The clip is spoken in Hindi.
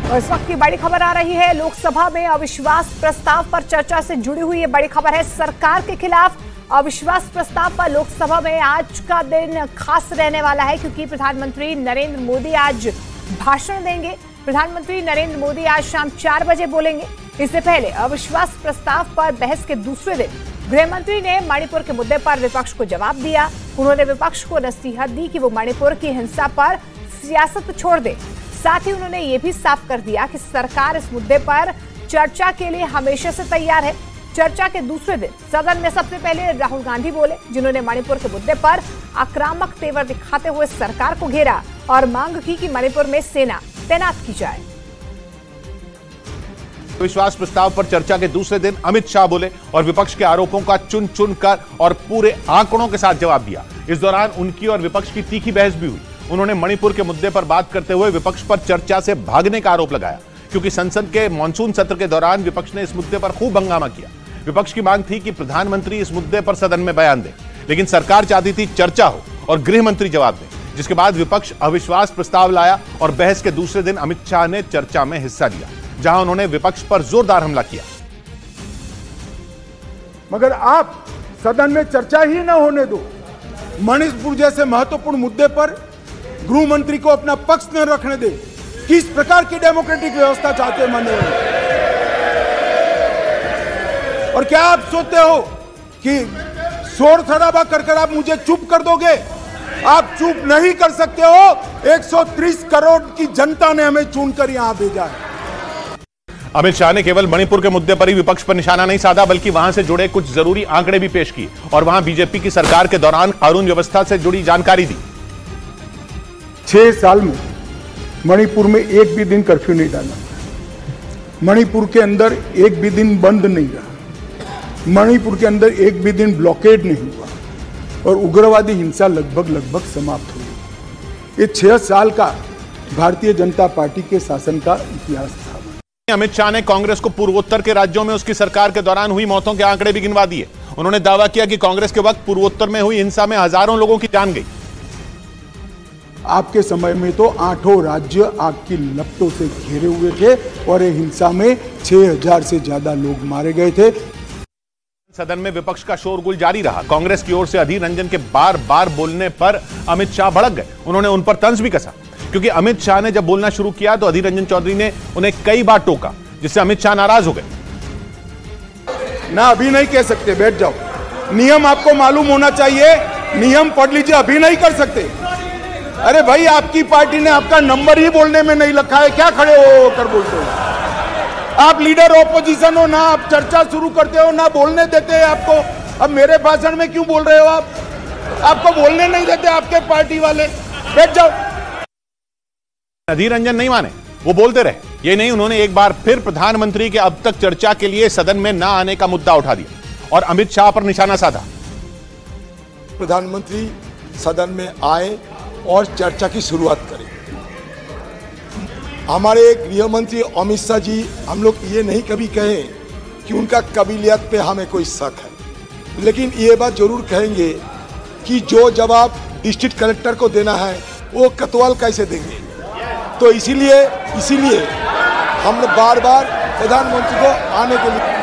और इस वक्त की बड़ी खबर आ रही है, लोकसभा में अविश्वास प्रस्ताव पर चर्चा से जुड़ी हुई ये बड़ी खबर है। सरकार के खिलाफ अविश्वास प्रस्ताव पर लोकसभा में आज का दिन खास रहने वाला है, क्योंकि प्रधानमंत्री नरेंद्र मोदी आज भाषण देंगे। प्रधानमंत्री नरेंद्र मोदी आज शाम 4 बजे बोलेंगे। इससे पहले अविश्वास प्रस्ताव पर बहस के दूसरे दिन गृहमंत्री ने मणिपुर के मुद्दे पर विपक्ष को जवाब दिया। उन्होंने विपक्ष को नसीहत दी कि वो मणिपुर की हिंसा पर सियासत छोड़ दे। साथ ही उन्होंने ये भी साफ कर दिया कि सरकार इस मुद्दे पर चर्चा के लिए हमेशा से तैयार है। चर्चा के दूसरे दिन सदन में सबसे पहले राहुल गांधी बोले, जिन्होंने मणिपुर के मुद्दे पर आक्रामक तेवर दिखाते हुए सरकार को घेरा और मांग की कि मणिपुर में सेना तैनात की जाए। विश्वास प्रस्ताव पर चर्चा के दूसरे दिन अमित शाह बोले और विपक्ष के आरोपों का चुन चुन कर और पूरे आंकड़ों के साथ जवाब दिया। इस दौरान उनकी और विपक्ष की तीखी बहस भी हुई। उन्होंने मणिपुर के मुद्दे पर बात करते हुए विपक्ष पर चर्चा से भागने का आरोप लगाया, क्योंकि संसद के मॉनसून सत्र के दौरान विपक्ष ने इस मुद्दे पर खूब हंगामा किया। विपक्ष की मांग थी कि प्रधानमंत्री इस मुद्दे पर सदन में बयान दें, लेकिन सरकार चाहती थी चर्चा हो और गृह मंत्री जवाब दें, जिसके बाद विपक्ष अविश्वास प्रस्ताव लाया और बहस के दूसरे दिन अमित शाह ने चर्चा में हिस्सा लिया, जहां उन्होंने विपक्ष पर जोरदार हमला किया। मगर आप सदन में चर्चा ही न होने दो, मणिपुर जैसे महत्वपूर्ण मुद्दे पर गृह मंत्री को अपना पक्ष न रखने दे। किस प्रकार की डेमोक्रेटिक व्यवस्था चाहते हैं माननीय? और क्या आप सोचते हो कि शोर शराबा कर आप मुझे चुप कर दोगे? आप चुप नहीं कर सकते हो। 130 करोड़ की जनता ने हमें चुनकर यहां भेजा है। अमित शाह ने केवल मणिपुर के मुद्दे पर ही विपक्ष पर निशाना नहीं साधा, बल्कि वहां से जुड़े कुछ जरूरी आंकड़े भी पेश किए और वहां बीजेपी की सरकार के दौरान कानून व्यवस्था से जुड़ी जानकारी दी। 6 साल में मणिपुर में एक भी दिन कर्फ्यू नहीं डाला, मणिपुर के अंदर एक भी दिन बंद नहीं रहा, मणिपुर के अंदर एक भी दिन ब्लॉकेड नहीं हुआ और उग्रवादी हिंसा लगभग समाप्त हो गई। ये 6 साल का भारतीय जनता पार्टी के शासन का इतिहास था। अमित शाह ने कांग्रेस को पूर्वोत्तर के राज्यों में उसकी सरकार के दौरान हुई मौतों के आंकड़े भी गिनवा दिए। उन्होंने दावा किया कि कांग्रेस के वक्त पूर्वोत्तर में हुई हिंसा में हजारों लोगों की जान गई। आपके समय में तो 8 राज्य आग की लपटों से घेरे हुए थे और ये हिंसा में 6000 से ज्यादा लोग मारे गए थे। सदन में विपक्ष का शोरगुल जारी रहा। कांग्रेस की ओर से अधीर रंजन के बार बार बोलने पर अमित शाह भड़क गए। उन्होंने उन पर तंज भी कसा, क्योंकि अमित शाह ने जब बोलना शुरू किया तो अधीर रंजन चौधरी ने उन्हें कई बार टोका, जिससे अमित शाह नाराज हो गए। ना अभी नहीं कह सकते, बैठ जाओ। नियम आपको मालूम होना चाहिए, नियम पढ़ लीजिए। अभी नहीं कर सकते। अरे भाई, आपकी पार्टी ने आपका नंबर ही बोलने में नहीं रखा है, क्या खड़े हो कर बोलते हो? आप लीडर ऑपोजिशन हो, ना आप चर्चा शुरू करते हो, ना बोलने देते हैं आपको। अब मेरे भाषण में क्यों बोल रहे हो आप? आपको बोलने नहीं देते आपके पार्टी वाले। बैठ जाओ। अधीर रंजन नहीं माने, वो बोलते रहे। ये नहीं, उन्होंने एक बार फिर प्रधानमंत्री के अब तक चर्चा के लिए सदन में न आने का मुद्दा उठा दिया और अमित शाह पर निशाना साधा। प्रधानमंत्री सदन में आए और चर्चा की शुरुआत करें। हमारे गृह मंत्री अमित शाह जी, हम लोग ये नहीं कभी कहे कि उनका काबिलियत पे हमें कोई शक है, लेकिन ये बात जरूर कहेंगे कि जो जवाब डिस्ट्रिक्ट कलेक्टर को देना है वो कोतवाल कैसे देंगे। तो इसीलिए हम लोग बार बार प्रधानमंत्री को आने के लिए